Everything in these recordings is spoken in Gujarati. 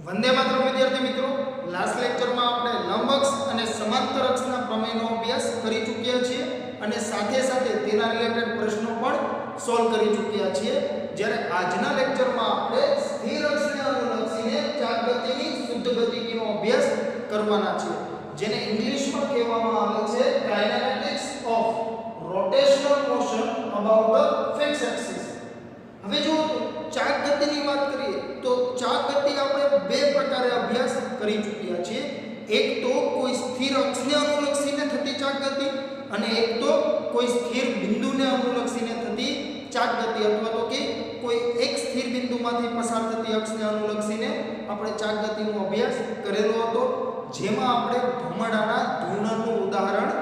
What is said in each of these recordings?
વંદે માતરમ વિદ્યાર્થી મિત્રો, લાસ્ટ લેક્ચરમાં આપણે લંબ અક્ષ અને સમાંતર અક્ષના પ્રમેયનો અભ્યાસ કરી ચૂક્યા છીએ અને સાથે સાથે તેના રિલેટેડ પ્રશ્નો પણ સોલ્વ કરી ચૂક્યા છીએ. જ્યારે આજના લેક્ચરમાં આપણે સ્થિર અક્ષને અનુલક્ષીને ચાપ ગતિની શુદ્ધ ગતિનો અભ્યાસ કરવાના છીએ, જેને ઇંગ્લિશમાં કહેવામાં આવે છે kinematics of rotational motion about the fixed axis. હવે જો ચાક ગતિની વાત કરીએ તો ચાક ગતિ આપણે બે પ્રકારે અભ્યાસ કરી ચૂક્યા છીએ. એક તો કોઈ સ્થિર અક્ષને અનુલક્ષીને થતી ચાક ગતિ અને એક તો કોઈ સ્થિર બિંદુને અનુલક્ષીને થતી ચાક ગતિ, અથવા તો કે કોઈ એક સ્થિર બિંદુમાંથી પસાર થતી અક્ષને અનુલક્ષીને આપણે ચાક ગતિનો અભ્યાસ કરેલો હતો, જેમાં આપણે ભમરડાના ધૂળનું ઉદાહરણ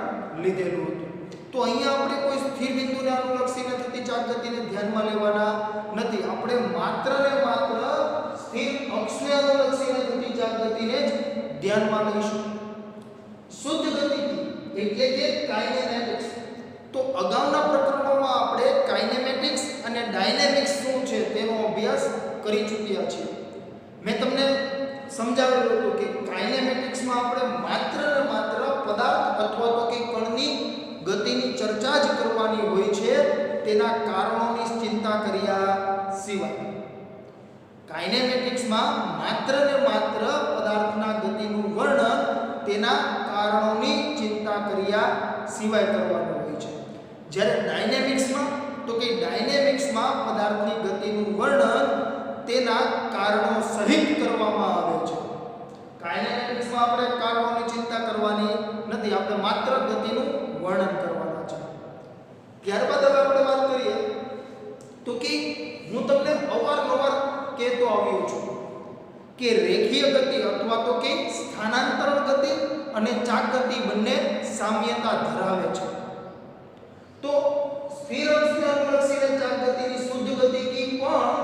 લીધેલું હતું. તો અહીંયા આપણે કોઈ સ્થિર બિંદુને અનુલક્ષીને થતી ચાક ગતિને ધ્યાનમાં લેવાના નથી. આપણે માત્ર ને માત્ર સ્થિર અક્ષને અનુલક્ષીને થતી ચાક ગતિને જ ધ્યાનમાં લઈશું. શુદ્ધ ગતિ એટલે કે કાઇનેમેટિક્સ. તો અગાઉના પ્રકરણોમાં આપણે કાઇનેમેટિક્સ અને ડાયનેમિક્સ શું છે તેનો અભ્યાસ કરી ચૂક્યા છીએ. મેં તમને સમજાવેલું હતું કે કાઇનેમેટિક્સમાં આપણે માત્ર ને માત્ર પદાર્થ અથવા તો કે કણની ગતિની ચર્ચા જ કરવાની હોય છે, તેના કારણોની ચિંતા કર્યા સિવાય. કાઇનેમેટિક્સમાં માત્ર ને માત્ર પદાર્થના ગતિનું વર્ણન તેના કારણોની ચિંતા કર્યા સિવાય કરવાનું હોય છે. જ્યારે ડાયનેમિક્સમાં ડાયનેમિક્સમાં પદાર્થની ગતિનું વર્ણન તેના કારણો સહિત કરવામાં આવે છે. કાઇનેમેટિક્સમાં આપણે કારણોની ચિંતા કરવાની નથી, આપણે માત્ર ગતિનું વર્ણન કરવાના છે. ત્યારબાદ હવે આપણે વાત કરીએ તો કે હું તમને અવારનવાર કહેતો આવ્યો છું કે રેખીય ગતિ અથવા તો કે સ્થાનાંતરણ ગતિ અને ચાક ગતિ બંને સામ્યતા ધરાવે છે. તો સ્થિર અક્ષને અનુલક્ષીને ચાક ગતિની શુદ્ધ ગતિ કી પણ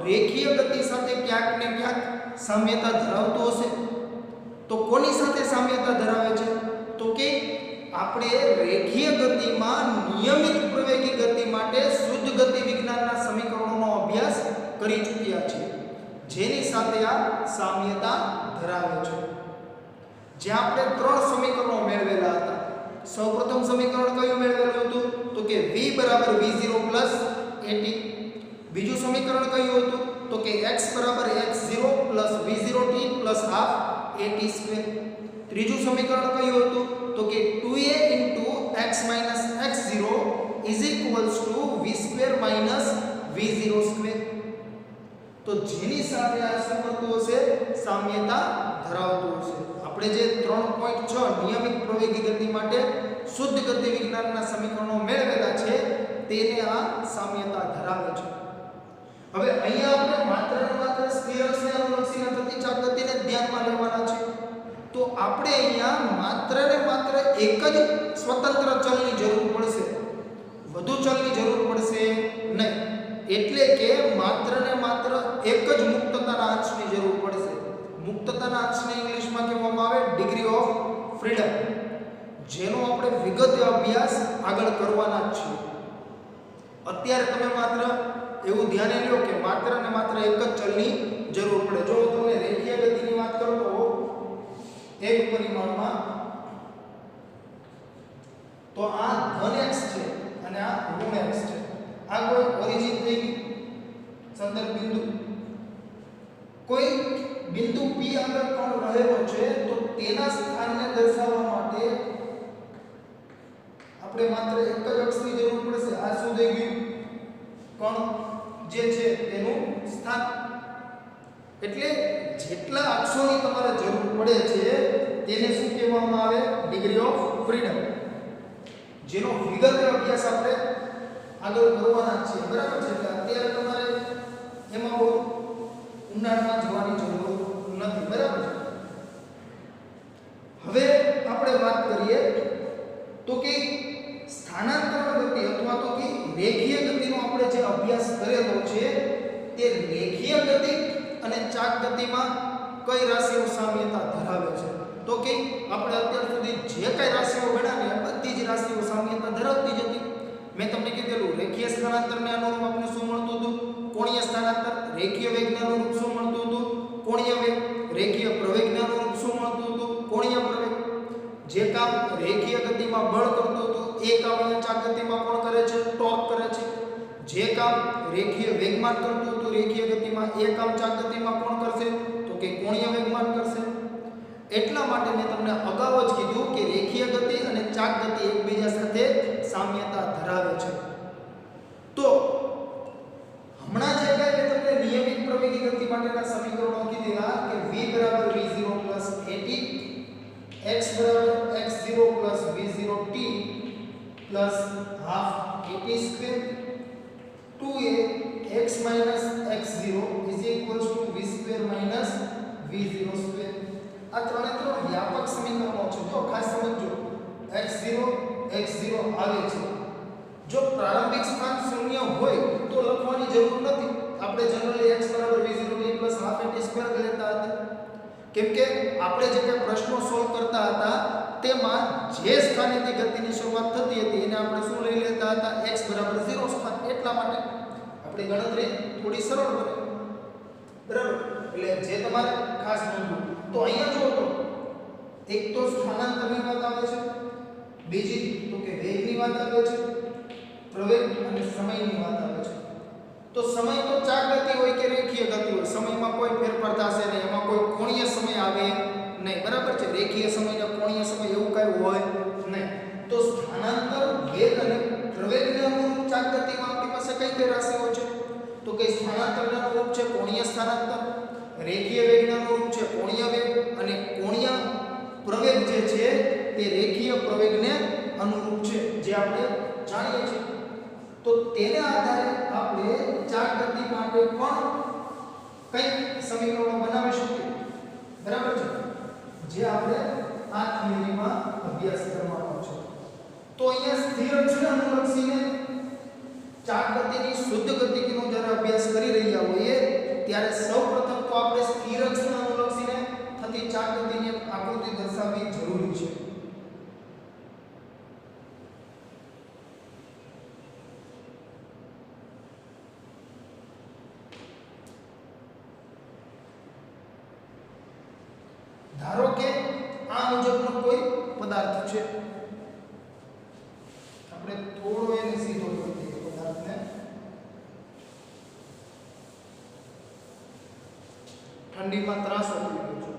રેખીય ગતિ સાથે ક્યાંક ને ક્યાંક સામ્યતા ધરાવતો હશે. તો કોની સાથે સામ્યતા ધરાવે છે? તો કે આપણે રેખીય ગતિમાં નિયમિત પ્રવેગી ગતિ માટે શુદ્ધ ગતિ વિજ્ઞાનના સમીકરણોનો અભ્યાસ કરી ચૂક્યા છીએ, જેની સાથે આ સામ્યતા ધરાવે છે. જ્યાં આપણે ત્રણ સમીકરણો મેળવેલા હતા. સૌપ્રથમ સમીકરણ કયું મેળવેલું હતું? તો કે v v0 at. બીજું સમીકરણ કયું હતું? તો કે x x0 v0t half at². ત્રીજું સમીકરણ કયું હતું? તો કે 2a x x0 v2 v0². તો જેની સાથે આ શું કરતું હશે? સામ્યતા ધરાવતું હશે. આપણે જે 3.6 નિયમિત પ્રવેગી ગતિ માટે શુદ્ધ ગતિ વિજ્ઞાનના સમીકરણો મેળવેલા છે તેને આ સામ્યતા ધરાવે છે. હવે અહીંયા આપણે માત્ર ને માત્ર સ્થિર અક્ષને અનુલક્ષીને થતી ચાક ગતિને ધ્યાનમાં લેવાના છે. તો આપણે અહીંયા માત્ર ને માત્ર એક જ સ્વતંત્ર ચલની જરૂર પડશે, વધુ ચલની જરૂર પડશે નહીં. એટલે કે માત્ર ને માત્ર એક જ મુક્તતાના અંશની જરૂર પડશે. મુક્તતાના અંશને ઇંગ્લિશમાં કહેવામાં આવે ડિગ્રી ઓફ ફ્રીડમ, જેનો આપણે વિગતે અભ્યાસ આગળ કરવાના જ છીએ. અત્યારે તમે માત્ર એવું ધ્યાને લ્યો કે માત્ર ને માત્ર એક જ ચલની જરૂર પડે. જો તમે રેખીય ગતિની વાત કરો તો એક પરિમાણમાં તો આ ધન x છે અને આ ઋણ x છે. આ કોઈ ઓરિજિન થઈ ગઈ સંદર્ભ બિંદુ. કોઈ બિંદુ p આગળ કોણ રહેલો છે તો તેના સ્થાનને દર્શાવવા માટે આપણે માત્ર એક જ અક્ષની જરૂર પડશે. આ શું થઈ ગયું? કોણ જે છે તેનું સ્થાન. એટલે જેટલા અક્ષોની તમારે જરૂર પડે છે તેને શું કહેવામાં આવે? ડિગ્રી ઓફ ફ્રીડમ, જેનો વિગતે અભ્યાસ આપણે આગળ કરવાના છે. બરાબર છે? એટલે અત્યારે તમારે એમાં બહુ ઊંડાણમાં જવાની જરૂર નથી. બરાબર છે? હવે આપણે વાત કરીએ તો કે સ્થાનાંતરણ ગતિ અથવા તો કે રેખીય ગતિનો આપણે જે અભ્યાસ કરેલો છે તે રેખીય ગતિ અને ચાક ગતિમાં કઈ રાશિઓ સામ્યતા ધરાવે છે? તો કે આપણે અત્યાર સુધી જે કઈ રાશિઓ ગણાવી બધી જ રાશિઓ સામ્યતા ધરાવતી જ હતી. મેં તમને કીધેલું રેખીય સ્થાનાંતરને અનુરૂપ આપણે શું મળતું હતું? કોણીય સ્થાનાંતર. રેખીય વેગને અનુરૂપ શું મળતું હતું? કોણીય વેગ. રેખીય પ્રવેગને અનુરૂપ શું મળતું હતું? કોણીય પ્રવેગ. જે કામ રેખીય ગતિમાં બળ કરતું હતું એ કામ અહીંયા ચાક ગતિમાં કોણ કરે છે? ટોર્ક કરે છે. જે કામ રેખીય વેગમાન કરતું હતું રેખીય ગતિમાં એ કામ ચાક ગતિમાં કોણ કરશે? તો કે કોણીય વેગમાન કરશે. એટલા માટે મેં તમને અગાઉ જ કીધું કે રેખીય ગતિ અને ચાક ગતિ એકબીજા સાથે સામ્યતા ધરાવે છે. તો હમણાં જે મેં તમને નિયમિત પ્રવેગી ગતિ માટેના સમીકરણો કીધા કે v v0 at x x0 v0t half at square 2a x x0 is equals to v square minus v0 square. આ ત્રણે ત્રણ વ્યાપક સમીકરણો છે. તો ખાસ સમજો x0 x0 આવે છે. જો પ્રારંભિક સ્થાન શૂન્ય હોય તો લખવાની જરૂર નથી. આપણે generally x v0t half at square લેતા હતા. કેમ કે આપણે જે કે પ્રશ્નો સોલ્વ કરતા હતા તેમાં જે સ્થાનેથી ગતિની શરૂઆત થતી હતી એને આપણે શું લઈ લેતા હતા? x 0 સ્થાન. એટલા માટે આપણી ગણતરી થોડી સરળ બને. બરાબર? એટલે જે તમારે ખાસ નોંધવું. તો અહીંયા જો તો એક તો સ્થાનાંતરની વાત આવે છે, બીજી તો કે વેગની વાત આવે છે, પ્રવેગ અને સમયની વાત આવે છે. તો સમય તો ચાક ગતિ હોય કે રેખીય ગતિ હોય, સમયમાં કોઈ ફેરફાર થશે નહીં. એમાં કોઈ કોણીય સમય આવે નહીં. બરાબર છે? રેખીય સમય અને કોણીય સમય એવું કાંઈ હોય નહીં. તો સ્થાનાંતર, વેગ અને પ્રવેગને અનુરૂપ ચાક ગતિમાં આપણી પાસે કઈ કઈ રાશિઓ છે? તો કે સ્થાનાંતરને અનુરૂપ છે કોણીય સ્થાનાંતર, રેખીય વેગને અનુરૂપ છે કોણીય વેગ અને કોણીય પ્રવેગ જે છે તે રેખીય પ્રવેગને અનુરૂપ છે, જે આપણે જાણીએ છીએ. તો તેના આધારે આપણે ચાક ગતિ માટે પણ કઈ સમીકરણો બનાવી શકીએ. બરાબર છે? જે આપણે આ થિયરીમાં અભ્યાસ કરવાનો છે. તો અહીંયા સ્થિર અક્ષને અનુલક્ષીને ચાક ગતિની શુદ્ધ ગતિકીનો જ્યારે અભ્યાસ કરી રહ્યા હોઈએ ત્યારે સૌપ્રથમ તો આપણે સ્થિર અક્ષને અનુલક્ષીને થતી ચાક ગતિની આકૃતિ દર્શાવવી જરૂરી છે. ધારો કે આ મુજબનો કોઈ પદાર્થ છે. આપણે થોડો એને સીધો કરી દઈએ પદાર્થને. ઠંડીમાં ત્રાસ આપી રહ્યો છે.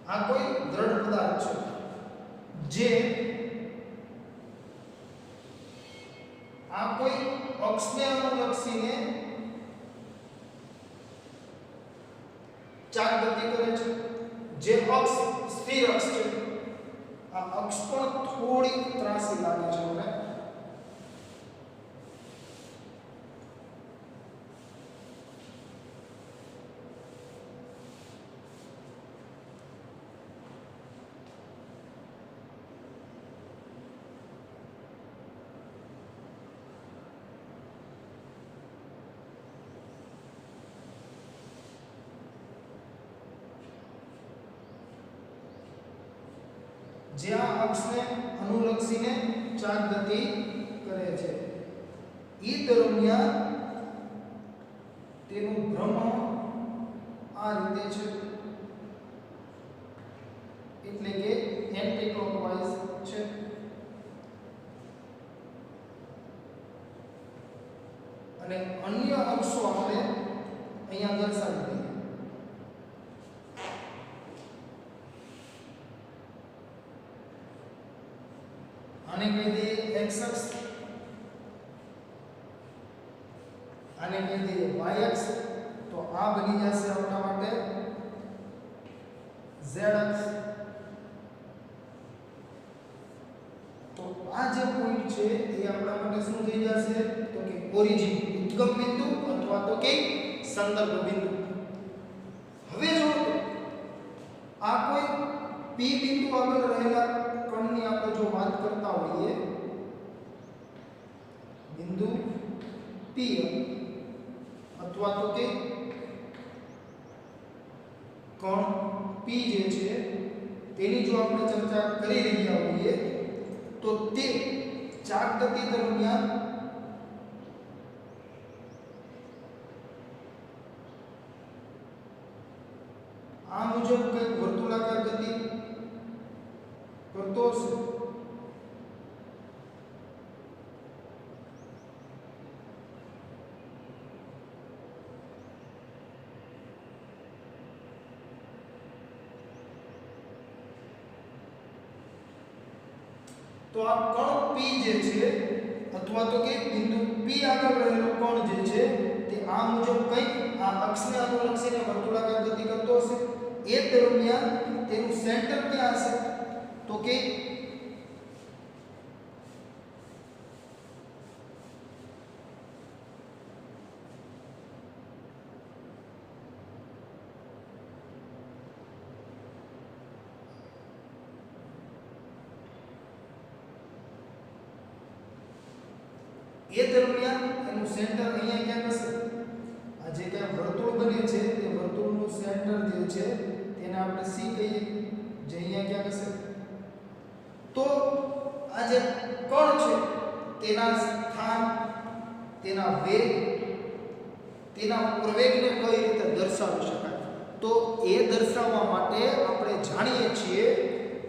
આ કોઈ દ્રઢ પદાર્થ છે જે આ કોઈ અક્ષને અનુલક્ષીને ચાક ગતિ કરે છે. જે અક્ષ સ્થિર અક્ષ છે આ અક્ષ પણ થોડી ત્રાસી લાગે છે મને. જે આ અક્ષને અનુલક્ષીને ચાક ગતિ કરે છે એ દરમિયાન તેનું ભ્રમણ આ રીતે છે, એટલે કે એન્ટી ક્લોકવાઇઝ છે. અને અન્ય અક્ષો આપણે અહીંયા દર્શાવી દઈએ. આને કહી દઈએ x અક્ષ, આને કહી દઈએ y અક્ષ. તો આ બની જશે આપણા માટે z અક્ષ. તો આ જે પોઈન્ટ છે એ આપણા માટે શું થઈ જશે? તો કે ઓરિજિન, ઉદ્ગમ બિંદુ અથવા તો કે સંદર્ભ બિંદુ. હવે જો આ કોઈ p બિંદુ આગળ રહેલા કણની આપણે જો વાત કરતા હોઈએ, બિંદુ P અથવા તો કે કણ P જે છે તેની જો આપણે ચર્ચા કરી રહ્યા હોઈએ તો તે ચાક ગતિ દરમિયાન આ મુજબ કંઈક વર્તુળાકાર ગતિ કરતો હશે. તો આ કણ P જે છે અથવા તો કે બિંદુ P આગળ રહેલો કણ જે છે તે આ મુજબ કંઈક આ અક્ષને અનુલક્ષીને વર્તુળાકાર ગતિ કરતો હશે. એ દરમિયાન તેનું સેન્ટર ક્યાં હશે? તો કે એ દરમિયાન એનું સેન્ટર અહીંયા ક્યાંક હશે. આ જે કઈ વર્તુળ બને છે તે વર્તુળનું સેન્ટર જે છે તેને આપણે C કહીએ, જે અહીંયા ક્યાંક હશે. તો આ જે કણ છે તેના સ્થાન, તેના વેગ, તેના પ્રવેગને કઈ રીતે દર્શાવી શકાય? તો એ દર્શાવવા માટે આપણે જાણીએ છીએ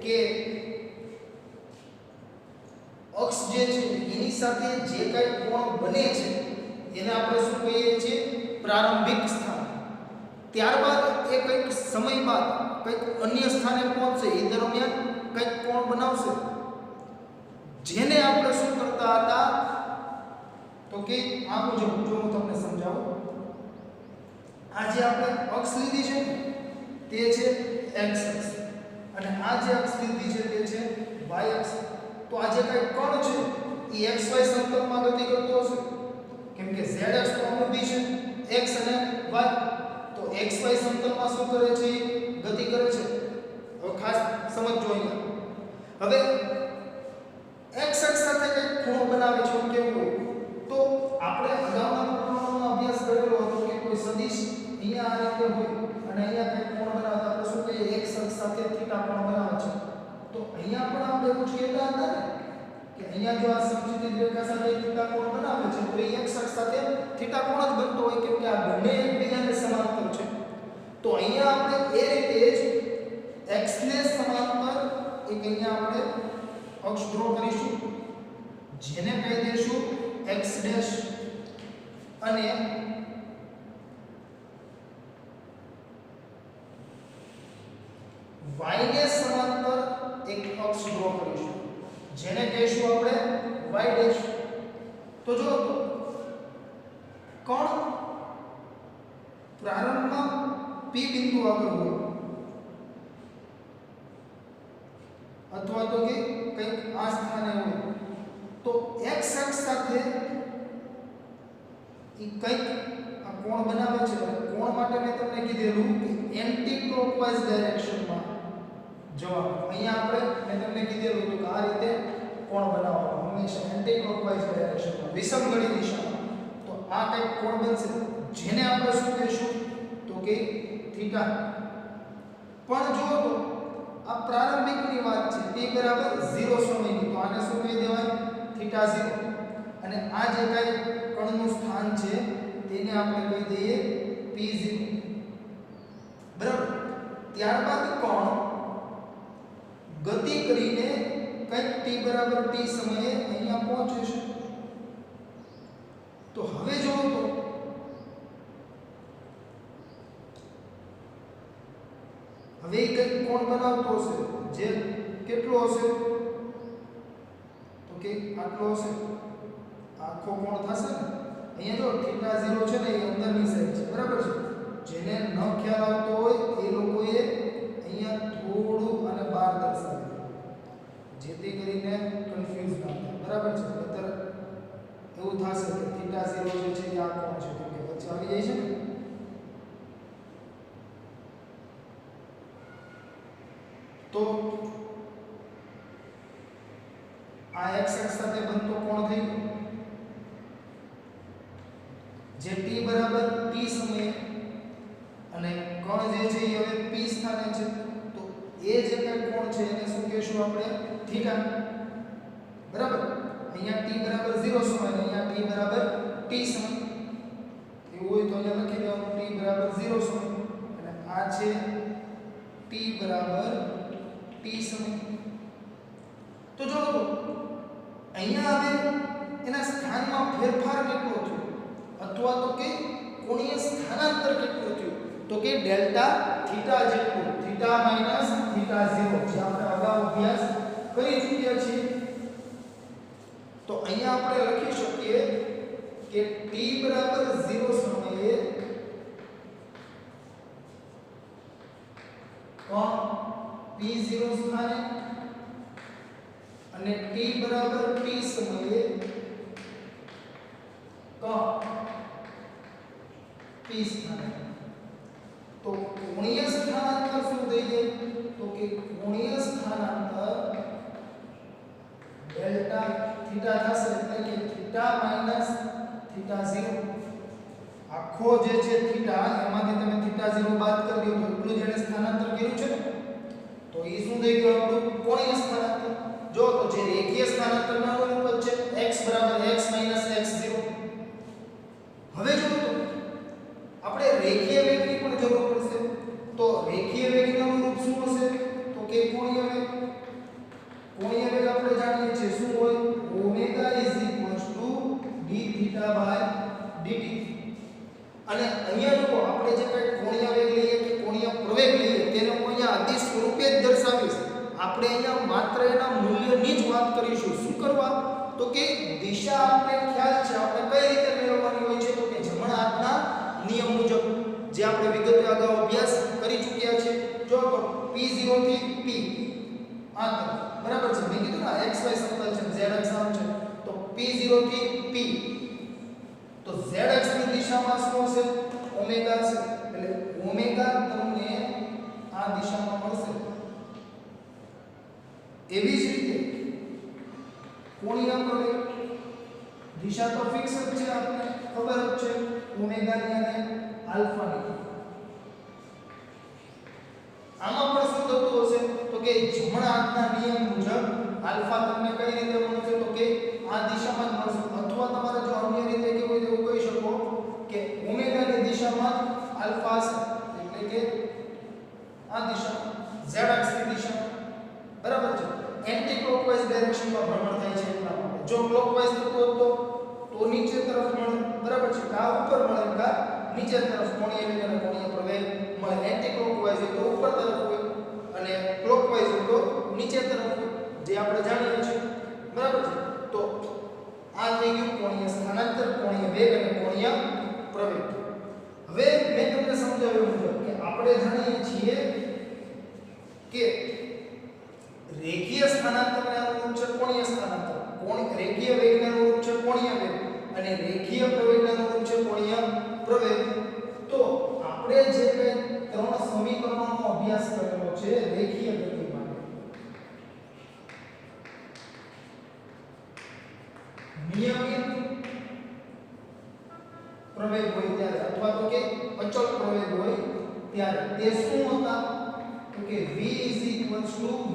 કે અક્ષ જે છે એની સાથે જે કઈ કોણ બને છે એને આપણે શું કહીએ છીએ? પ્રારંભિક સ્થાન. ત્યારબાદ એ કંઈક સમય બાદ કંઈક અન્ય સ્થાને પહોંચશે, એ દરમિયાન કંઈક કોણ બનાવશે, જેને આપણે શું કરતા હતા? તો કે આ મુજબ જો હું તમને સમજાવું. આ જે આપણે અક્ષ લીધી છે તે છે x અક્ષ અને આ જે અક્ષ લીધી છે તે છે y અક્ષ. તો આ જે કઈ કણ છે એ xy સમતલમાં ગતિ કરતો હશે, કેમ કે z અક્ષ તો અનુભી છે x અને y. તો xy સમતલમાં શું કરે છે? ગતિ કરે છે. હવે ખાસ સમજજો અહીંયા. હવે x અક્ષ સાથે કઈ ખૂણો બનાવે છે કેવું હોય? તો આપણે અગાઉના પ્રકરણોમાં અભ્યાસ કરેલો હતો કે કોઈ સદિશ અહીંયા આ રીતે હોય અને અહીંયા કઈ કોણ બનાવતા આપણે શું કહીએ? x અક્ષ સાથે થીટા કોણ બનાવે છે. તો અહીંયા પણ આપણે એવું જ કહેતા હતા ને કે અહીંયા જો આ સમચિતિત રેખા સાથે થીટા કોણ બનાવે છે તો એ x અક્ષ સાથે થીટા કોણ જ બનતો હોય, કેમ કે આ બંને એકબીજાને સમાંતર છે. તો અહીંયા આપણે એ રીતે જ x ને સમાંતર એક અહીંયા આપણે અક્ષ ડ્રો કરીશું, જેને કહી દઈશું x ડેશ, અને y ને સમાંતર એક અક્ષ ડ્રો કરીશું, જેને કહીશું આપણે y ડેશ. તો જો કણ પ્રારંભમાં P બિંદુ આગળ હોય અથવા તો કે કંઈક આ સ્થાને હોય તો x અક્ષ સાથે એ કંઈક આ કોણ બનાવે છે. કોણ માટે મેં તમને કીધેલું કે એન્ટી ક્લોકવાઇઝ ડાયરેક્શનમાં જવાનું. અહીંયા આપણે મેં તમને કીધેલું હતું કે આ રીતે કોણ બનાવવાનું, હંમેશા એન્ટી ક્લોકવાઇઝ ડાયરેક્શનમાં, વિષમઘડી દિશામાં. તો આ કંઈક કોણ બનશે, જેને આપણે શું કહીશું? તો કે થીટા. પણ જો તો આ પ્રારંભિકની વાત છે, t બરાબર 0 સમયની, તો આને શું કહી દેવાય? થીટા 0. અને આ જે કઈ કણનું સ્થાન છે તેને આપણે કહી દઈએ p0. બરાબર. ત્યારબાદ કોણ ગતિ કરીને કંઈક t બરાબર t સમયે અહીંયા પહોંચે છે. તો હવે જો તો હવે કંઈક કોણ બનાવતો હશે, જે કેટલો હશે? તો કે આટલો હશે. આખો કોણ થશે ને અહીંયા જો થીટા 0 છે ને એ અંદરની સાઈડ છે, બરાબર છે. જેને ન ખ્યાલ આવતો હોય એ લોકોએ અહીંયા થોડું અને બહાર દર્શાવી, જેથી કરીને કન્ફ્યુઝ ના થાય, બરાબર છે. નહીતર એવું થશે કે થીટા 0 જે છે એ આ કોણ છે, કેમ કે વચ્ચે આવી જાય છે ને. તો આ x અક્ષ સાથે બનતો કોણ થઈ ગયો, જે t બરાબર t સમયે, અને કણ જે છે એ હવે p સ્થાને છે. તો એ એ જે કઈ કોણ છે એને શું કહેશું આપણે થીટા બરાબર અહીંયા t બરાબર 0 સમય અહીંયા t બરાબર t સમય એવું હોય તો અહીંયા લખી દેવાનું t બરાબર 0 સમય અને આ છે t બરાબર t સમય તો જો અહીંયા હવે એના સ્થાનમાં ફેરફાર કેટલો થયો અથવા તો કે કોણીય સ્થાનાંતર કેટલું થયું તો કે ડેલ્ટા થીટા જેટલું થીટા માઈનસ થીટા 0 જે આપણે અગાઉ અભ્યાસ કરી ચૂક્યા છીએ તો અહીંયા આપણે લખી શકીએ કે t બરાબર 0 સમયે p0 સ્થાને અને t બરાબર t સમયે p સ્થાને તો કોણીય સ્થાનાંતર શું થઈ જાય તો કે કોણીય સ્થાનાંતર ડેલ્ટા થીટા થશે એટલે કે થીટા માઈનસ થીટા 0 આખો જે છે થીટા એમાંથી તમે થીટા 0 બાદ કરી દો તો એટલું જેને સ્થાનાંતર કર્યું છે તો એ શું થઈ ગયું આપણું કોણીય સ્થાનાંતર જો તો જે રેખીય સ્થાનાંતરના અનુરૂપ છે x બરાબર x x0 હવે જો તો આપણે રેખીય વેગની પણ જરૂર પડશે તો રેખીય વેગનું અનુરૂપ શું હશે તો કે કોણીય વેગ આપણે જાણીએ છીએ શું હોય ઓમેગા d θ/dt અને અહીંયા જો આપણે જે કઈ કોણીય વેગ લઈએ કે કોણીય પ્રવેગ લઈએ તેને હું અહીંયા આદિશ સ્વરૂપે જ દર્શાવીશ આપણે અહીંયા માત્ર એના મૂલ્યની જ વાત કરીશું શું કરવા તો કે દિશા આપણે ખ્યાલ છે આપણે કઈ રીતે મેળવવાની હોય છે તો કે જમણા હાથના નિયમ મુજબ જે આપણે વિગતે અગાઉ અભ્યાસ કરી ચૂક્યા છે જો તો p0 થી p આ બરાબર છે મેં કીધું ને xy સમતલ છે z અક્ષ આમ છે તો p0 થી p તો z અક્ષની દિશામાં શું હશે ઓમેગા છે એટલે ઓમેગા તમને આ દિશામાં મળશે એવી જ રીતે કોણીય પ્રવેગ દિશા તો ફિક્સ જ છે આપણે ખબર જ છે ઓમેગા ની અને આલ્ફા ની આમાં પણ શું થતું હશે તો કે જમણા હાથના નિયમ મુજબ આલ્ફા તમને કઈ રીતે મળશે તો કે આ દિશામાં જ મળશે અથવા તમારે જો અન્ય રીતે કે કોઈ એવું કહી શકો કે ઓમેગા ની દિશામાં આલ્ફા હશે એટલે કે આ દિશા z અક્ષની દિશા બરાબર છે એન્ટી ક્લોકવાઇઝ ડાયરેક્શનમાં ભ્રમણ થાય છે એટલા માટે જો ક્લોકવાઇઝ થતું તો નીચે તરફ મળે બરાબર છે કા ઉપર મળે કા નીચે તરફ કોણીય વેગ અને કોણીય પ્રવેગ મળે એન્ટી ક્લોકવાઇઝ હોય તો ઉપર તરફ હોય અને ક્લોકવાઇઝ હોય તો નીચે તરફ હોય જે આપણે જાણીએ છીએ બરાબર છે તો આ થઈ ગયું કોણીય સ્થાનાંતર કોણીય વેગ અને કોણીય પ્રવેગ હવે મેં તમને સમજાવ્યું મુજબ કે આપણે જાણીએ છીએ કે રેખીય સ્થાનાંતરને અનુરૂપ છે કોણીય સ્થાનાંતર રેખીય વેગને અનુરૂપ છે કોણીય વેગ અને રેખીય પ્રવેગને અનુરૂપ છે કોણીય પ્રવેગ તો આપણે જે કઈ ત્રણ સમીકરણોનો અભ્યાસ કરેલો છે રેખીય ગતિ માટે નિયમિત પ્રવેગ હોય ત્યારે અથવા તો કે અચળ પ્રવેગ હોય ત્યારે તે શું હતા તો કે v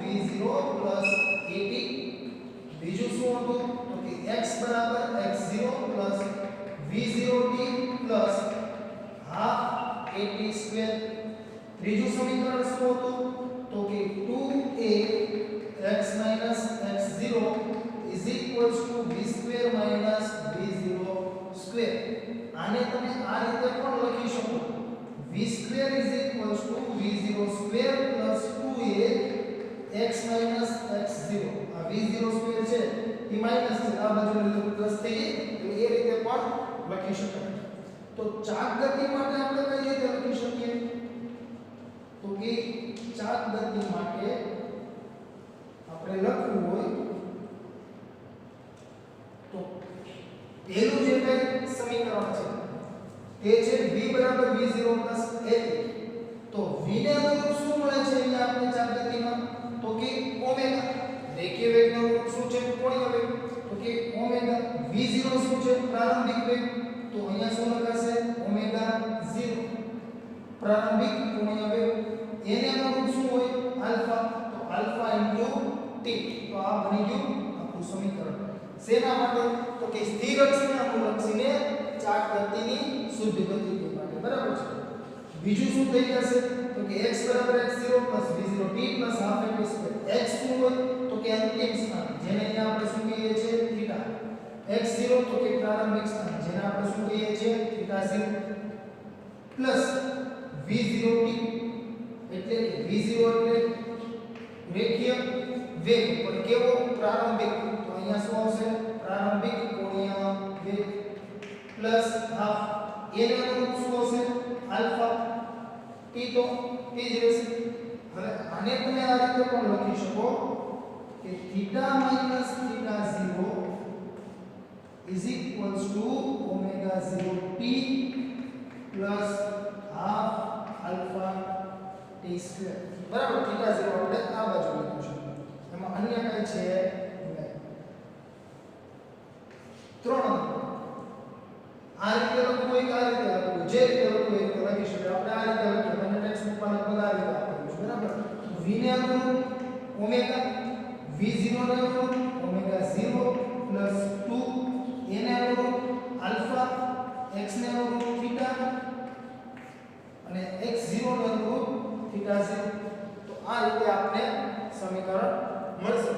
v0 at બીજું શું હતું તો કે x બરાબર x0 v0t half at². ત્રીજું સમીકરણ શું હતું તો કે 2ax x0 v2 v0². આને તમે આ રીતે પણ લખી શકો v2 v02 2ax x0. આ v02 છે એ માઈનસ છે આ બાજુ લીધું પ્લસ થઈ એટલે એ રીતે પણ લખી શકાય. તો ચાક ગતિ માટે આપણે કઈ રીતે લખી શકીએ તો કે ચાક ગતિ માટે આપણે લખવું હોય તો પહેલું જે કઈ સમીકરણ છે તે છે v બરાબર v0 a. તો v ને અનુરૂપ શું મળે છે અહીંયા આપણે ચાક ગતિમાં તો કે ઓમેગા. રેખીય વેગનો અનુરૂપ શું છે કોણીય વેગ તો કે ઓમેગા. v0 શું છે પ્રારંભિક વેગ તો અહીંયા શું લખાશે ઓમેગા 0 પ્રારંભિક કોણીય વેગ એને અનુરૂપ શું હોય આલ્ફા, તો આલ્ફા ઇન્ટુ ટી, તો આ બની ગયું આપણું સમીકરણ. શેના માટે? તો કે સ્થિર અક્ષને અનુલક્ષીને ચાક ગતિની શુદ્ધ ગતિ માટે, બરાબર છે. બીજું શું થઈ જશે? તો કે x બરાબર x0 v0 t half m square. x શું હોય? તો કે અંતિમ સ્થાન, જેને અહીંયા આપણે શું કહીએ છીએ થીટા. x0 તો કે પ્રારંભિક સ્થાન, જેને આપણે શું કહીએ છીએ થીટા 0, પ્લસ v0 t એટલે કે v0 એટલે રેખીય વેગ પણ કેવો? પ્રારંભિક. તો અહીંયા શું આવશે? પ્રારંભિક કોણીય વેગ પ્લસ હાફ, એને અનુરૂપ શું આવશે? આલ્ફા. ટી તો ટી જ રહેશે. હવે આને તમે આ રીતે પણ લખી શકો કે theta minus theta 0 is equals to omega 0 t plus half alpha t square. બરાબર, થીટા 0 આપણે આ બાજુ લીધું છે, એમાં અન્ય કઈ છે નહીં. 3 આ રીતે લખવું હોય કે આ રીતે લખવું, જે રીતે લખવું એ રીતે લખી શકાય. આપણે આ રીતે લખીએ, તમને ટેક્સ્ટ બુકમાં લગભગ આ રીતે આપેલું છે, બરાબર. v ને અનુરૂપ ઓમેગા, v0 ને અનુરૂપ ઓમેગા 0 પ્લસ 2, એને અનુરૂપ આલ્ફા, x ને અનુરૂપ થીટા અને x0 ને અનુરૂપ થીટા 0. તો આ રીતે આપણે સમીકરણ મળશે.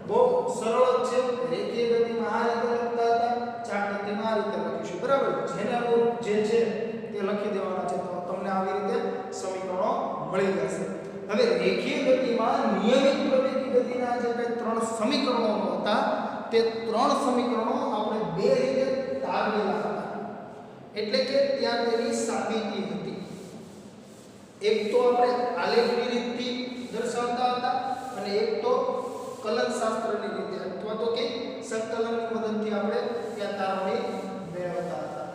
બહુ સરળ જ છે. રેખીય ગતિમાં આ રીતે લખતા હતા, ચાક ગતિમાં આ રીતે લખીશું, બરાબર. જેને અનુરૂપ જે છે તે લખી દેવાના છે, તો તમને આવી રીતે સમીકરણો મળી જશે. હવે રેખીય ગતિમાં નિયમિત પ્રવેગી ગતિના જે કંઈ 3 સમીકરણો હતા, તે 3 સમીકરણો આપણે 2 રીતે તારવેલા હતા. એટલે કે ત્યાં તેની સાબિતી હતી. એક તો આપણે આલેખની રીતથી દર્શાવતા હતા અને એક તો કલનશાસ્ત્રની રીતે અથવા તો કે સંકલનની મદદથી આપણે ત્યાં તારવણી મેળવતા હતા.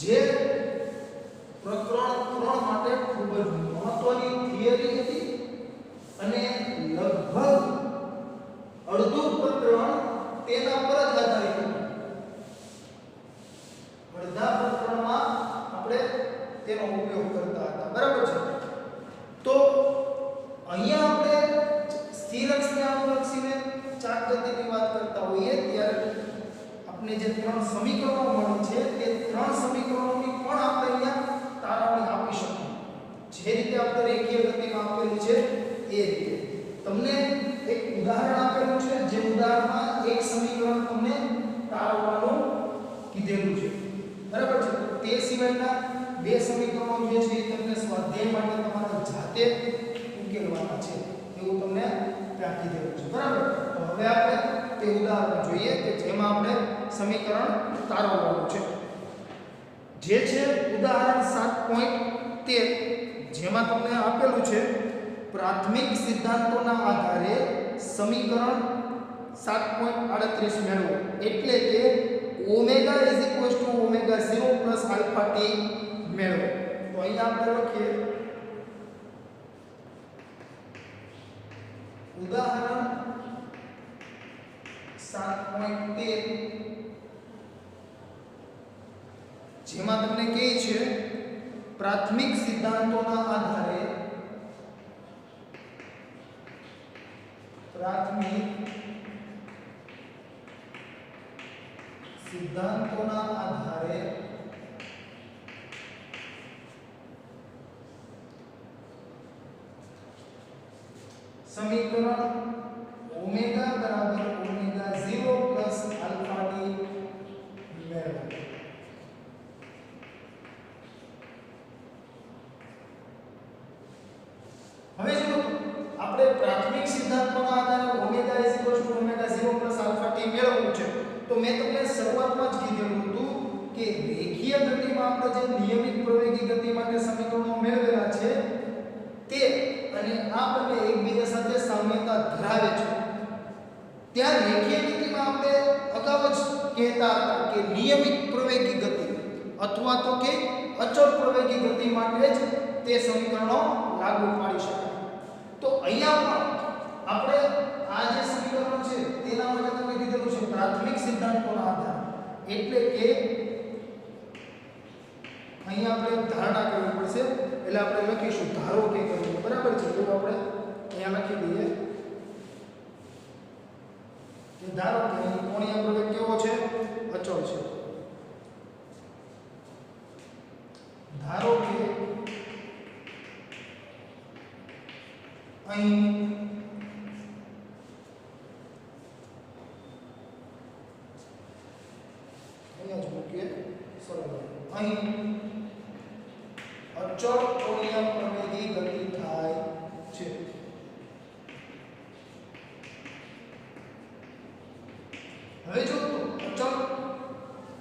જે પ્રકરણ 3 માટે ખૂબ જ મહત્વની થિયરી હતી અને લગભગ અડધું પ્રકરણ તેના પર જ આધારિત હતું. અડધા પ્રકરણમાં આપણે તેનો ઉપયોગ કરતા હતા, બરાબર છે. તો અહીંયા આપણે સ્થિર અક્ષને અનુલક્ષીને ચાક ગતિની વાત કરતા હોઈએ ત્યારે આપણે જે 3 સમીકરણો મળી છે તે 3 સમીકરણોની પણ આપણે અહીંયા તારવણી આપી શકીએ. જે રીતે આપણે રેખીય ગતિમાં આપેલી છે એ રીતે. તમને એક ઉદાહરણ આપેલું છે, જે ઉદાહરણમાં એક સમીકરણ તમને તારવવાનું કીધેલું છે, બરાબર છે. તે સિવાયના 2 સમીકરણો જે છે એ તમને સ્વાધ્યાય માટે તમારે જાતે ઉકેલવાના છે, એવું તમને ત્યાં કીધેલું છે, બરાબર. તો હવે આપણે તે ઉદાહરણ જોઈએ કે જેમાં આપણે સમીકરણ તારવવાનું છે, જે છે ઉદાહરણ 7.13, જેમાં તમને આપેલું છે પ્રાથમિક સિદ્ધાંતોના આધારે સમીકરણ 7.38 મેળવો. એટલે કે ઓમેગા omega 0 આલ્ફા t મેળવો. તો અહીંયા આપણે લખીએ ઉદાહરણ 7.13, જેમાં તમને કહે છે પ્રાથમિક સિદ્ધાંતોના આધારે સમીકરણ ઓમેગા બરાબર ઓમેગા 0 આલ્ફા ટી મેળવો. હવે જો આપણે પ્રાથમિક સિદ્ધાંતોના આધારે ઓમેગા ઓમેગા 0 આલ્ફા ટી મેળવવું છે, તો મેં તમને શરૂઆતમાં જ કીધેલું હતું કે રેખીય ગતિમાં આપણે જે નિયમિત પ્રવેગી ગતિ માટે સમીકરણો મેળવેલા છે તે અને આ બંને એકબીજા સાથે સામ્યતા ધરાવે છે. ત્યાં રેખીય ગતિમાં આપણે અગાઉ જ કહેતા હતા કે નિયમિત પ્રવેગી ગતિ અથવા તો કે અચળ પ્રવેગી ગતિ માટે જ તે સમીકરણો લાગુ પાડી શકાય. તો અહીંયા પણ આપણે આ જે સમીકરણો છે તેના માટે તમે કીધેલું છે પ્રાથમિક સિદ્ધાંતોના આધારે, એટલે કે અહીંયા આપણે ધારણા કરવી પડશે એટલે આપણે લખીશું ધારો કે કરવું બરાબર છે તો આપણે અહીંયા લખી દઈએ કે ધારો કે અહીં કોણીય પ્રવેગ કેવો છે અચળ છે ધારો કે અહીં અહીંયા જ મૂકીએ સરળ અહીં અચળ કોણીય પ્રવેગી ગતિ થાય છે હવે જો અચળ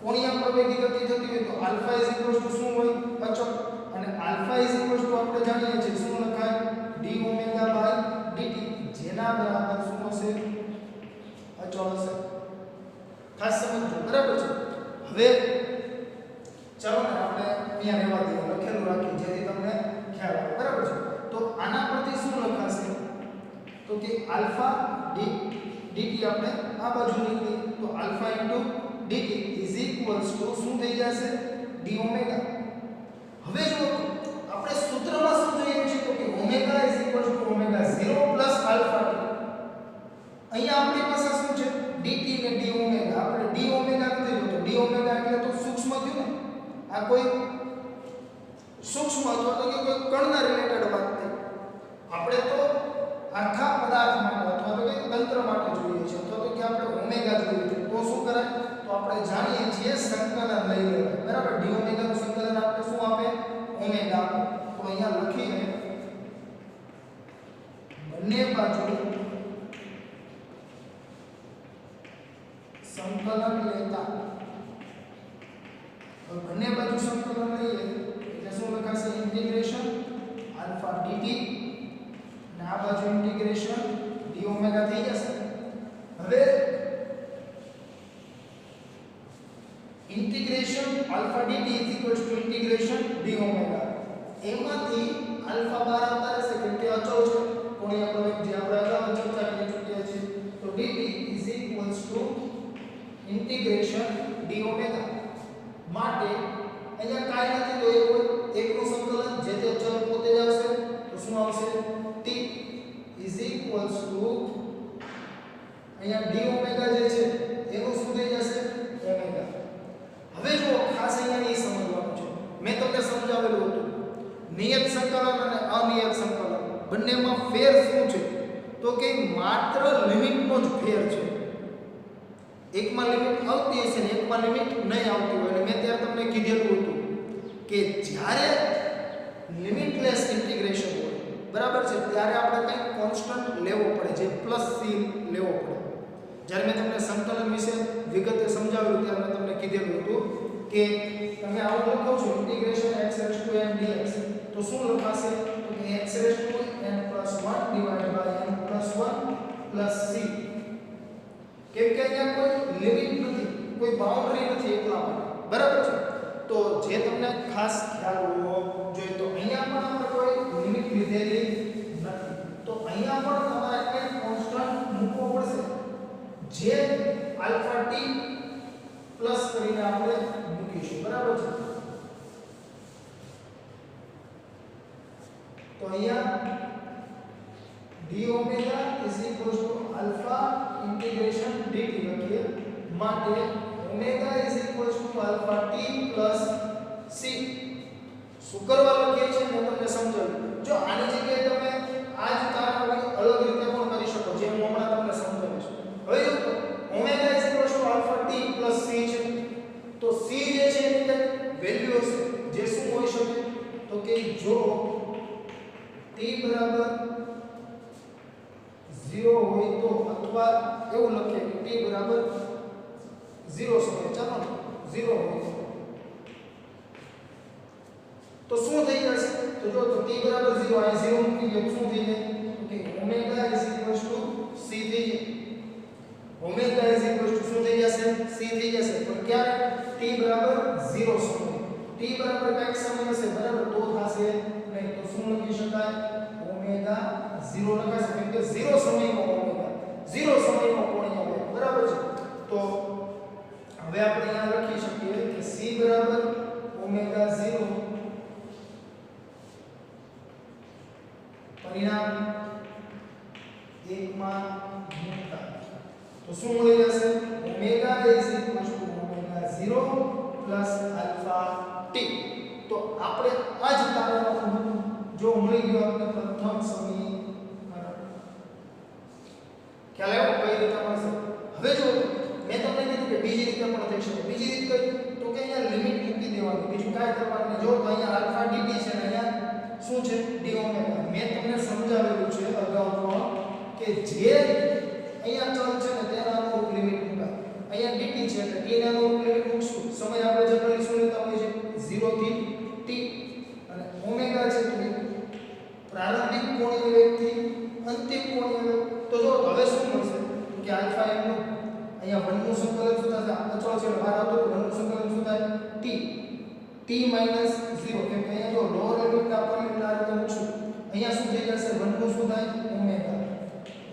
કોણીય પ્રવેગી ગતિ થતી હોય તો આલ્ફા શું હોય અચળ અને આલ્ફા આપણે જાણીએ છીએ શું લખાય d ઓમેગા બાય dt જેના બરાબર શું હશે અચળ હશે ખાસ સમજો બરાબર છે હવે ચાલો ને આપણે અહીંયા રહેવા દઈએ લખેલું રાખીએ જેથી તમને ખ્યાલ આવે બરાબર છે તો આના પરથી શું લખાશે તો કે આલ્ફા dt આપણે આ બાજુ લીધી તો આલ્ફા dt શું થઈ જશે d ઓમેગા હવે જો આપણે સૂત્રમાં શું જોઈએ છે તો કે ઓમેગા ઓમેગા 0 આલ્ફા t અહીંયા આપણી પાસે શું છે dt ને d ઓમેગા આપણે d ઓમેગા નથી જોતો d ઓમેગા એટલે તો સૂક્ષ્મ થયું ને આ કોઈ સૂક્ષ્મ અથવા તો કે કોઈ કણના રિલેટેડ વાત થઈ આપણે તો આખા પદાર્થ માટે અથવા તો કે તંત્ર માટે જોઈએ છે અથવા તો કે આપણે ઓમેગા જોઈએ છે તો શું કરાય તો આપણે જાણીએ છીએ સંકલન લઈ લેવાય બરાબર d ઓમેગા નું સંકલન આપણે શું આપે ઓમેગા આપે તો અહીંયા લખીએ બંને બાજુ સંકલન લેતા હવે બંને બાજુ સંકલન લઈએ એટલે શું લખાશે ઇન્ટિગ્રેશન આલ્ફા dt અને આ બાજુ ઇન્ટિગ્રેશન d ઓમેગા થઈ જશે હવે integration alpha dt integration d omega એમાંથી આલ્ફા બહાર આવતા રહેશે કેમ કે અચળ છે કોણીય પ્રવેગ જે આપણે અગાઉ ચર્ચા કરી ચૂક્યા છીએ તો dt ઇન્ટિગ્રેશન d ઓમેગા માટે અહીંયા કાઈ નથી તો એકનું સંકલન જે તે અચળ પોતે જ આવશે તો શું આવશે t અહીંયા d ઓમેગા જે છે એનું શું થઈ જશે ઓમેગા હવે જો ખાસ અહીંયા એ સમજવાનું છે મેં તમને સમજાવેલું હતું નિયત સંકલન અને અનિયત સંકલન બંનેમાં ફેર શું છે તો કે માત્ર લિમિટનો જ ફેર છે એકમાં લિમિટ આવતી હશે ને એકમાં લિમિટ નહીં આવતી હોય એટલે મેં ત્યારે તમને કીધેલું હતું કે જ્યારે લિમિટલેસ ઇન્ટિગ્રેશન હોય બરાબર છે ત્યારે આપણે કંઈક કોન્સ્ટન્ટ લેવો પડે જે પ્લસ સી લેવો પડે જ્યારે મેં તમને સંકલન વિશે વિગતે સમજાવેલું ત્યારે મેં તમને કીધેલું હતું કે તમે આવું લખો છો ઇન્ટિગ્રેશન x n dx તો શું લખાશે તો કે x n + 1 divide by n + 1 + c કેમ કે અહીંયા કોઈ લિમિટ નથી કોઈ બાઉન્ડરી નથી એટલા માટે બરાબર છે તો જે તમને ખાસ ખ્યાલ હોવો જોઈએ તો અહીંયા પણ આપણે કોઈ લિમિટ લીધેલી નથી તો અહીંયા પણ તમારે એક કોન્સ્ટન્ટ મૂકવો પડશે જે આલ્ફા ટી પ્લસ કરીને આપણે મૂકીશું બરાબર છે તો અહીંયા d omega alpha integration dt લખીએ માટે omega alpha T plus C શું કરવા લખીએ છીએ હું તમને સમજાવું જો આની જગ્યાએ તમે આ જ તારણ અલગ રીતે પણ કરી શકો જેમ હું હમણાં તમને સમજાવીશ હવે જો omega alpha T plus C છે તો સી જે છે એની કંઈક વેલ્યુ હશે જે શું હોઈ શકે તો કે જો t બરાબર 0 હોય તો અથવા એવું લખીએ કે t બરાબર 0 સમય ચાલો 0 હોય તો શું થઈ જશે તો જો તો t બરાબર 0 આ 0 મૂકી દો શું થઈ જાય કે ઓમેગા c થઈ જાય ઓમેગા શું થઈ જશે c થઈ જશે પણ ક્યારે t બરાબર 0 સમય t બરાબર કઈક સમય હશે બરાબર તો થશે નહીં તો શું લખી શકાય ઓમેગા 0 લખાશે કેમ કે 0 સમયમાં ઓમેગા 0 સમયમાં કોણીય હોય બરાબર છે તો હવે આપણે અહીંયા લખી શકીએ કે c બરાબર ઓમેગા 0 પરિણામ 1 માં મૂકતા તો શું મળી જશે omega omega 0 plus alpha T તો આપણે આ જ તારણનો જો મળી ગયો આપણે પ્રથમ સમીકરણ ખ્યાલ આવ્યો કઈ રીતે મળશે હવે જો મેં તમને કીધું કે બીજી રીતે પણ થઈ શકે બીજી રીત કઈ તો કે અહીંયા લિમિટ મૂકી દેવાની બીજું કાંઈ કરવાનું નહીં જો તો અહીંયા આલ્ફા dt છે અને અહીંયા શું છે d ઓમેગા મેં તમને સમજાવેલું છે અગાઉ પણ કે જે અહીંયા ચલ છે ને તેના અનુરૂપ લિમિટ મૂકાય અહીંયા dt છે એટલે t ના અનુરૂપ લિમિટ મૂકશું સમય આપણે જનરલી શું લેતા હોઈએ છે 0 થી t અને ઓમેગા છે કે પ્રારંભિક કોણીય વેગથી અંતિમ કોણીય વેગ તો જો હવે શું મળશે કે આલ્ફા m નું અહીંયા 1 નું સંકલન શું થશે અચળ છે બહાર આવતો 1 નું સંકલન શું થાય t t - 0 કેમ કે અહીંયા જો લોઅર લિમિટ ના અપર લિમિટ આ રીતે મૂકશું અહીંયા શું થઈ જશે 1 નું શું થાય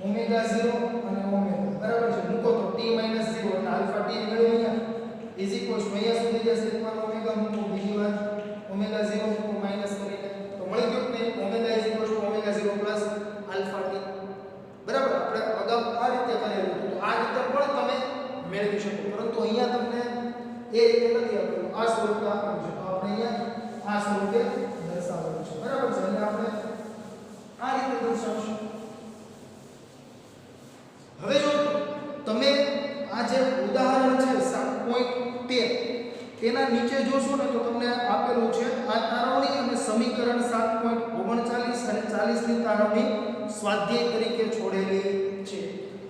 ઓમેગા 0 અને ઓમેગા બરાબર છે મૂકો તો t - 0 એટલે આલ્ફા t મળ્યો અહીંયા ઇઝ ઇક્વલ્સ અહીંયા શું થઈ જશે એકવાર ઓમેગા મૂકો બીજી વાર ઓમેગા 0 મૂકો માઈનસ કરીને તો મળી ગયું કે omega is equals to omega 0 plus alpha t બરાબર આપણે અગાઉ આ રીતે કરેલું તો આ રીતે પણ તમે મેળવી શકો પરંતુ અહીંયા તમને એ રીતે નથી આપેલું આ સ્વરૂપે આપેલું છે તો આપણે અહીંયા આ સ્વરૂપે દર્શાવેલું છે બરાબર છે એટલે આપણે આ રીતે દર્શાવશું હવે જો તમે આ જે ઉદાહરણ છે 7.13 તેના નીચે જોશો ને તો તમને આપેલું છે આ તારવણી અને સમીકરણ 7.39 અને 40 ની તારવણી સ્વાધ્યાય તરીકે છોડેલી છે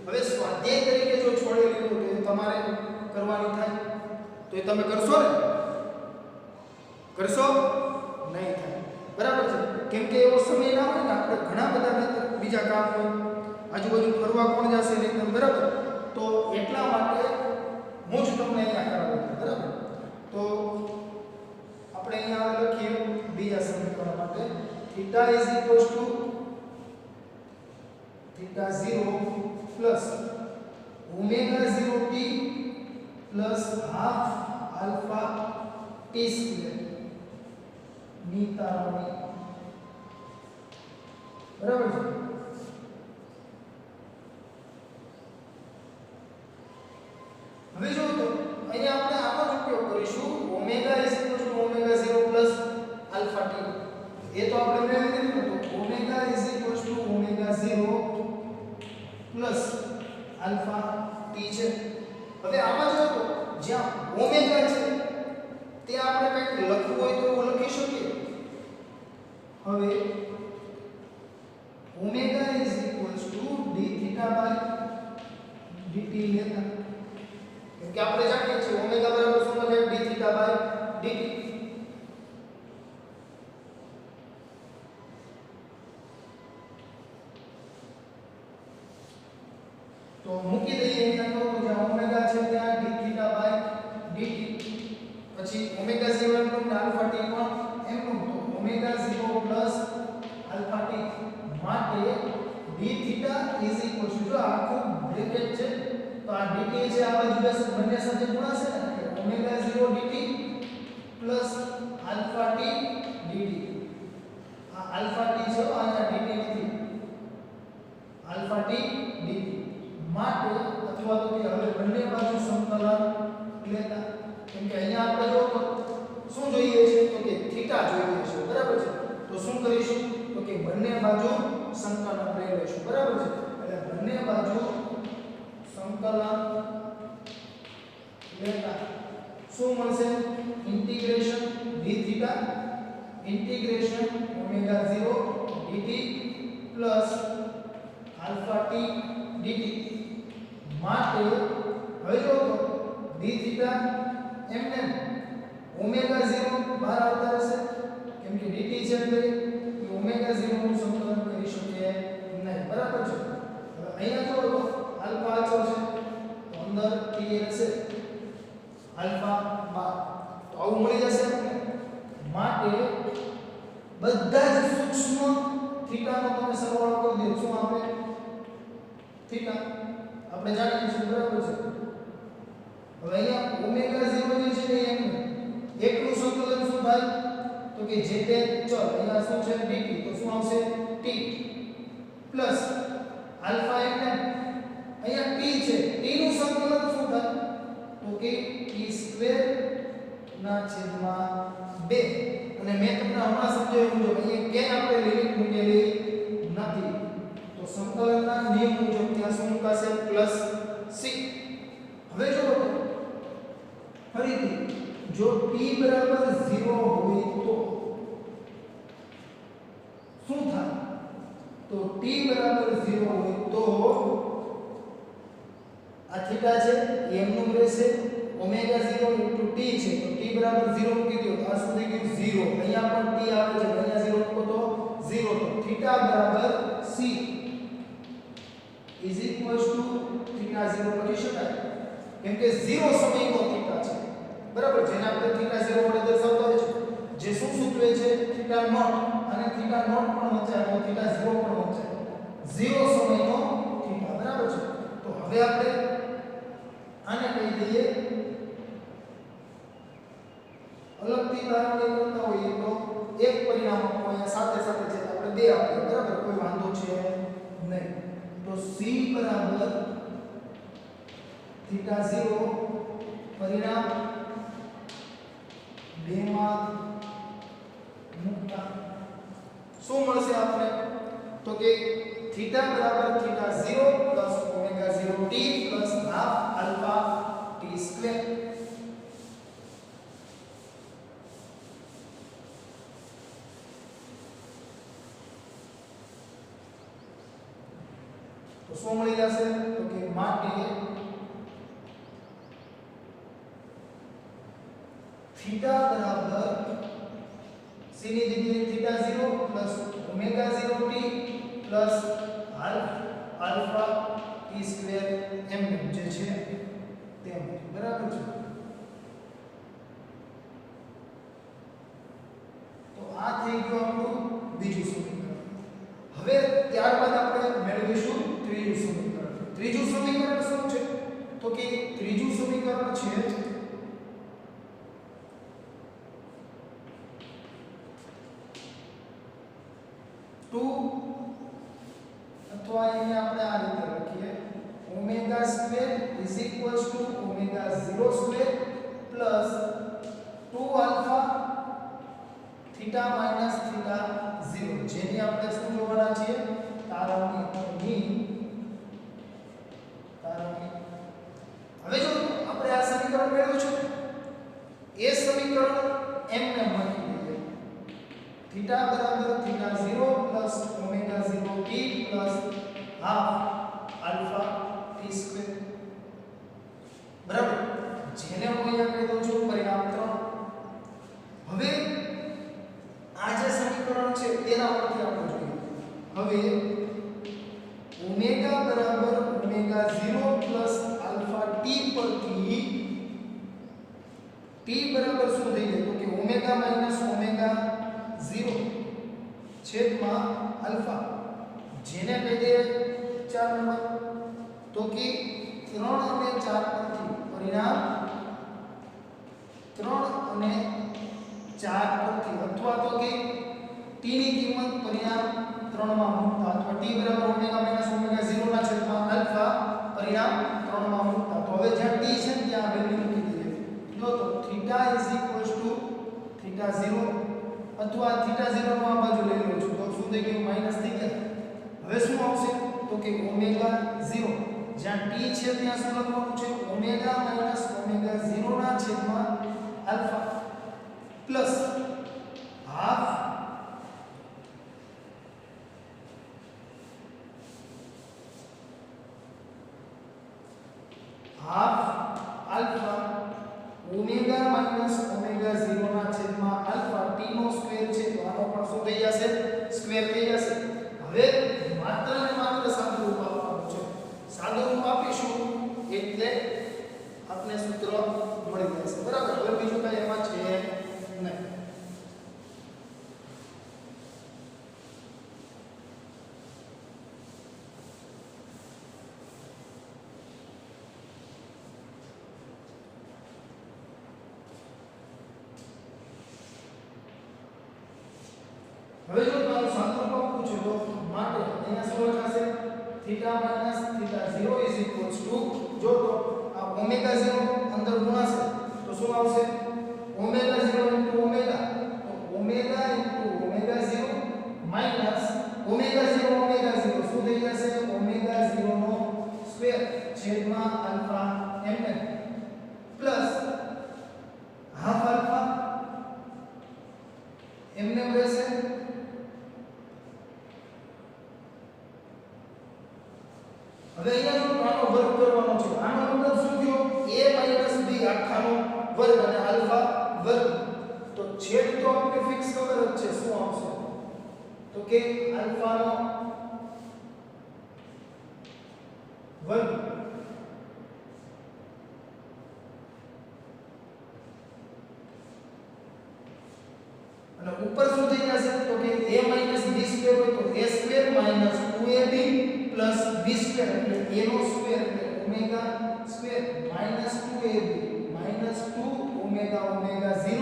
હવે સ્વાધ્યાય તરીકે જો છોડેલી હોય તો તમારે કરવાની થાય તો એ તમે કરશો ને કરશો નહીં થાય બરાબર છે કેમ કે એવો સમય ના હોય ને આપણે ઘણા બધા બીજા કામ હોય આજુબાજુ ફરવા કોણ જશે નહીં બરાબર તો એટલા માટે હું જ તમને અહીંયા કરાવું બરાબર તો આપણે અહીંયા લખીએ બીજા સમીકરણ માટે theta is equals two theta 0 plus omega 0t plus half alpha T square ની તારવણી બરાબર છે હવે જો તો અહીંયા આપણે આનો જ ઉપયોગ કરીશું omega is equals to omega 0 plus alpha T એ તો આપણે મેળવી લીધું તો omega is equals to omega 0 plus alpha T છે હવે આમાં જો તો જ્યાં ઓમેગા છે તે આપણે કંઈક લખવું હોય તો એવું લખી શકીએ હવે omega is equals to d theta by dt લેતા કે આપણે જાણીએ છીએ ઓમેગા બરાબર શું મળે d થીટા બાય dt તો મૂકી દઈએ અહીંયા તો જ્યાં ઓમેગા છે ત્યાં d થીટા બાય dt પછી ઓમેગા 0 એમનું ને આલ્ફા t પણ એમનું તો ઓમેગા 0 પ્લસ આલ્ફા t માટે d theta is equal to જો આખું બ્રેકેટ છે તો આ dt છે આ બાજુ જશે બંને સાથે ગુણાશે ને omega 0 dt plus alpha t dt આ આલ્ફા t છે અહીંયા dt નથી આલ્ફા t dt માટે અથવા તો કે હવે બંને બાજુ સંકલન લેતા કેમ કે અહીંયા આપણે જો શું જોઈએ છે તો કે થીટા જોઈએ છે બરાબર છે તો શું કરીશું તો કે બંને બાજુ સંકલન લઈ લઈશું બરાબર છે એટલે બંને બાજુ સંકલન લેતા શું મળશે integration d theta integration omega 0 dt plus alpha t dt માટે હવે જો d થીટા એમને ઓમેગા 0 બહાર આવતા રહેશે કેમ કે dt છે એટલે ઓમેગા 0 નું સંકલન કરી શકીએ નહીં બરાબર છે હવે અહીંયા જો આલ્ફા અચળ છે તો અંદર t છે આલ્ફા 12 તો આવું મળી જશે માટે બધા જ સૂક્ષ્મ થીટાનો તમે સરવાળો કરી દો શું આપણે થીટા આપણે જાણીએ છીએ બરાબર છે હવે અહીંયા ઓમેગા 0 જે છે એમ એકનું સંકલન શું થાય તો કે જે તે ચલ અહીંયા શું છે dt તો શું આવશે t પ્લસ આલ્ફા એટલે અહીંયા t છે, t નું સંકલન શું થાય તો કે t² ના છેદમાં 2 અને મેં તમને હમણાં સમજાવ્યું મુજબ અહીંયા કે આપણે લિમિટ મૂકેલી નથી તો સંકલનના નિયમ મુજબ ત્યાં શું મુકાશે પ્લસ c. હવે જો ફરીથી જો t બરાબર 0 હોય તો શું થાય તો t બરાબર 0 હોય તો આ થીટા છે એમનું રહેશે ઓમેગા 0 * t છે તો t બરાબર 0 મૂકી દો તો આ સુધી ગયું 0 અહીંયા પણ t આવે છે અહીંયા 0 મૂકો તો 0 તો થીટા બરાબર c = થીટા 0 લખી શકાય કેમ કે 0 સમયનો થીટા છે બરાબર જેને આપણે થીટા 0 વડે દર્શાવતા હોય છે જે શું સૂચવે છે થીટા નોટ અને થીટા નોટ પણ વચાય તો થીટા 0 પણ વચાય 0 સમયનો થીટા બરાબર છે. તો હવે આપણે આને કહી દઈએ અલગથી તારવણી કરતા હોઈએ તો એક પરિણામ આપો અહીંયા સાથે સાથે છે આપણે બે આપીએ બરાબર કોઈ વાંધો છે નહીં. તો c બરાબર થીટા 0 પરિણામ 2 માં મૂકતા શું મળશે આપણે તો કે થીટા બરાબર theta 0 plus omega 0 t plus half alpha t square. તો શું મળી જશે તો કે માટે થીટા બરાબર c ની જગ્યાએ theta 0 plus omega 0 t plus alpha t square m જે છે તેમ બરાબર છે. તો આ થઈ ગયું આપણું બીજું સમીકરણ. હવે ત્યારબાદ આપણે મેળવીશું ત્રીજું સમીકરણ. ત્રીજું સમીકરણ શું છે તો કે ત્રીજું સમીકરણ છે 2 અથવા અહીંયા આપણે આ રીતે લખીએ omega square = omega 0 square plus 2 alpha theta minus theta 0 જેની આપણે શું જોવાના છીએ તારવણી. હવે જો આપણે આ સમીકરણ મેળવ્યું છે એ સમીકરણ એમને લખી દઈએ થીટા બરાબર theta 0 plus omega 0 t plus half alpha t square બરાબર જેને હું અહીંયા કહી દઉં છું પરિણામ 3. હવે આ જે સમીકરણ છે તેના પરથી આપણે જોઈએ હવે ઓમેગા બરાબર ઓમેગા 0 પ્લસ આલ્ફા t પરથી t બરાબર શું થઈ જાય તો કે ઓમેગા માઈનસ ઓમેગા 0 છેદમાં આલ્ફા જેને કહી દે 4 નંબર તો કે 3 અને 4 પરથી પરિણામ 3 અને 4 પરથી અથવા તો કે t ની કિંમત પરિણામ 3 માં મૂકતા અથવા t બરાબર ઓમેગા માઈનસ ઓમેગા 0 ના છેદમાં આલ્ફા પરિણામ 3 માં મૂકતા. તો હવે જ્યાં t છે ત્યાં વેલ્યુ મૂકી દઈએ. જો તો થીટા થીટા 0 અથવા થીટા 0 નો આ બાજુ લઈ લો છું તો શું થઈ ગયું માઈનસ થઈ ગયા. હવે શું આવશે તો કે ઓમેગા 0 જ્યાં t છે ત્યાં શું લખવાનું છે ઓમેગા માઈનસ ઓમેગા 0 ના છેદમાં alpha plus half alpha omega minus omega 0 ના છેદમાં આલ્ફા t નો સ્ક્વેર છે તો આનો પણ શું થઈ જશે સ્ક્વેર થઈ જશે. હવે માત્ર ને માત્ર સાદું રૂપ આપવાનું છે. સાદું રૂપ આપીશું એટલે આપણે સૂત્ર મળી જશે બરાબર. હવે બીજું કઈ એમાં છે નહીં. હવે જો તમારું સાદું રૂપ આપવું છે આવશે તો માટે અહીંયા શું લખાશે theta minus theta 0 is equals two જો તો આ ઓમેગા 0 અંદર ગુણાશે તો શું આવશે ઓમેગા 0 ઇન્ટુ ઓમેગા તો omega into omega 0 minus omega 0 શું થઈ જશે ઓમેગા 0 નો સ્ક્વેર છેદમાં alpha mn plus half alpha mn રહેશે હવે અહીંયા આનો વર્ગ કરવાનો છે આનો મતલબ શું થયો a b આખાનો વર્ગ અને આલ્ફા વર્ગ તો છેદ તો આપણે ફિક્સ ખબર જ છે શું આવશે તો કે આલ્ફાનો વર્ગ અને ઉપર શું થઈ જશે તો કે a b સ્ક્વેર હોય તો a square 2ab b square એટલે a નો સ્ક્વેર એટલે omega square 2ab 2 omega omega 0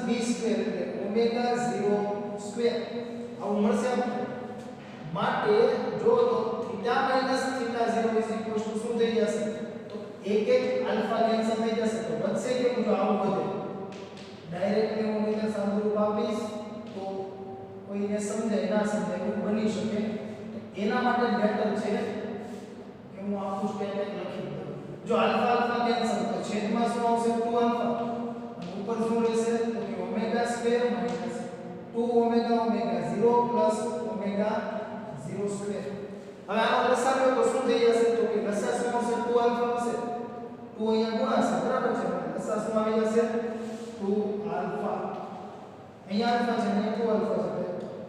b square એટલે ઓમેગા 0 સ્ક્વેર આવું મળશે આપણે માટે જો તો theta minus theta 0 is equal to શું થઈ જશે તો એક આલ્ફા કેન્સલ થઈ જશે તો વધશે કે જો આવું વધે ડાયરેક્ટલી હું એને સાદુરૂપ આપીશ તો કોઈને સમજાય ના સમજાય એવું બની શકે તો એના માટે બેટર છે કે હું આખું સ્ટેટમેન્ટ લખી દઉં જો આલ્ફા આલ્ફા કેન્સલ તો છેદમાં શું આવશે 2 આલ્ફા અને ઉપર શું રહેશે તો કે omega square minus 2 omega omega 0 omega 0 square હવે આનો લસાઅ તો શું થઈ જશે તો કે લસાઅ શું આવશે 2 આલ્ફા આવશે 2 અહીંયા ગુણાશે બરાબર છે લસાઅ શું આવી જશે 2 આલ્ફા અહીંયા આલ્ફા છે અહીંયા 2 આલ્ફા છે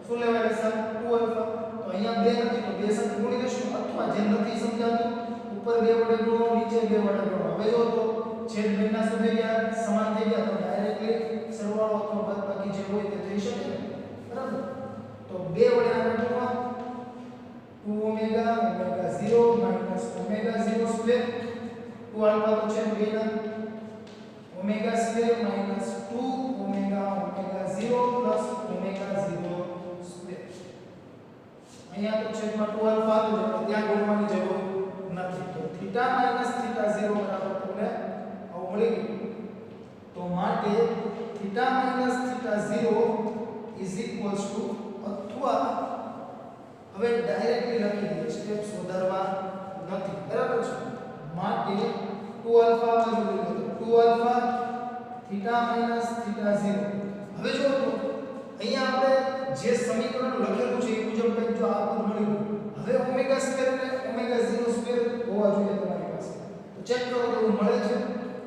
શું લેવાય લસાઅ 2 આલ્ફા તો અહીંયા 2 નથી તો 2 સાથે ગુણી દેશું અથવા જે નથી સમજાતું ઉપર 2 વડે ગુણો નીચે 2 વડે ગુણો હવે જો તો છેદ બેના શું થઈ ગયા સમાન થઈ ગયા તો ડાયરેક્ટલી સરવાળો અથવા બાદબાકી જે હોય તે થઈ શકે ને બરાબર તો 2 વડે આને ગુણો 2 omega omega 0 minus omega 0 square 2 alpha તો છે 2 ના omega square minus 2 omega omega 0 omega 0 square અહીંયા તો છેદમાં 2 આલ્ફા આવે છે ત્યાં ગુણવાની જરૂર નથી તો થીટા માઈનસ થીટા 0 બરાબર તમને આવું મળી ગયું તો માટે theta minus theta 0 is equals two અથવા હવે ડાયરેક્ટલી લખી દઈએ સ્ટેપ સુધારવા નથી બરાબર છે માટે 2 આલ્ફા બાજુ લઈ લો 2 આલ્ફા થીટા માઈનસ થીટા 0 હવે જો તો અહીંયા આપણે જે સમીકરણ લખેલું છે એ મુજબ કંઈક જો આ પદ મળ્યું હવે ઓમેગા સ્ક્વેર અને ઓમેગા 0 સ્ક્વેર હોવા જોઈએ તમારી પાસે તો ચેક કરો તો એવું મળે છે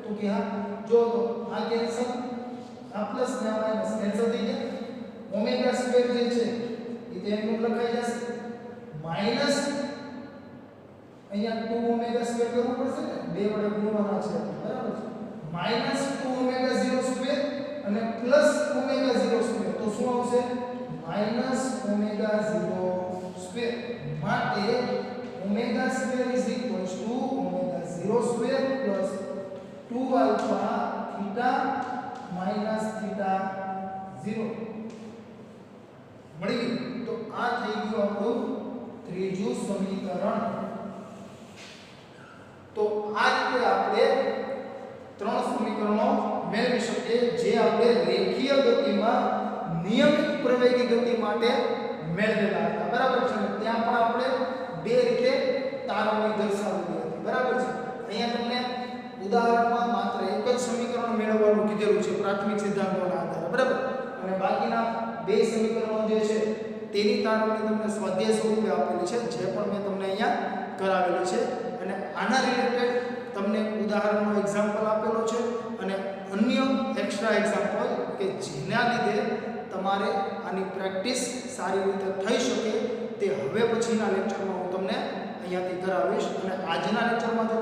તો કે હા જો તો આ કેન્સલ આ પ્લસ ને આ માઈનસ કેન્સલ થઈ જાય ઓમેગા સ્ક્વેર જે છે એ તેનું લખાઈ જશે માઈનસ અહીંયા 2 ઓમેગા સ્ક્વેર કરવું પડશે ને 2 વડે ગુણવાના છે બરાબર છે માઈનસ 2 ઓમેગા 0 સ્ક્વેર અને પ્લસ ઓમેગા 0 સ્ક્વેર તો શું આવશે માઈનસ ઓમેગા 0 સ્ક્વેર માટે omega square is equals to omega 0 square plus 2 alpha theta minus theta 0 મળી ગયું તો આ થઈ ગયું આપણું ત્રીજું સમીકરણ તો આ રીતે આપણે ત્રણ સમીકરણો મેળવી શકીએ જે આપણે રેખીય ગતિમાં નિયમિત પ્રવેગી ગતિ માટે મેળવેલા હતા બરાબર છે ત્યાં પણ આપણે બે રીતે તારવણી દર્શાવેલી હતી બરાબર છે અહીંયા તમને ઉદાહરણમાં માત્ર એક જ સમીકરણ મેળવવાનું કીધેલું છે પ્રાથમિક સિદ્ધાંતોના આધારે બરાબર અને બાકીના બે સમીકરણો જે છે તેની તારવણી તમને સ્વાધ્યાય સ્વરૂપે આપેલી છે જે પણ મેં તમને અહીંયા કરાવેલી છે અને આના રિલેટેડ તમને ઉદાહરણનો એક્ઝામ્પલ આપેલો છે અને અન્ય એક્સ્ટ્રા એક્ઝામ્પલ કે જેના લીધે તમારે આની પ્રેક્ટિસ સારી રીતે થઈ શકે તે હવે પછીના લેક્ચરમાં હું તમને અહીંયાથી કરાવીશ અને આજના લેક્ચરમાં જો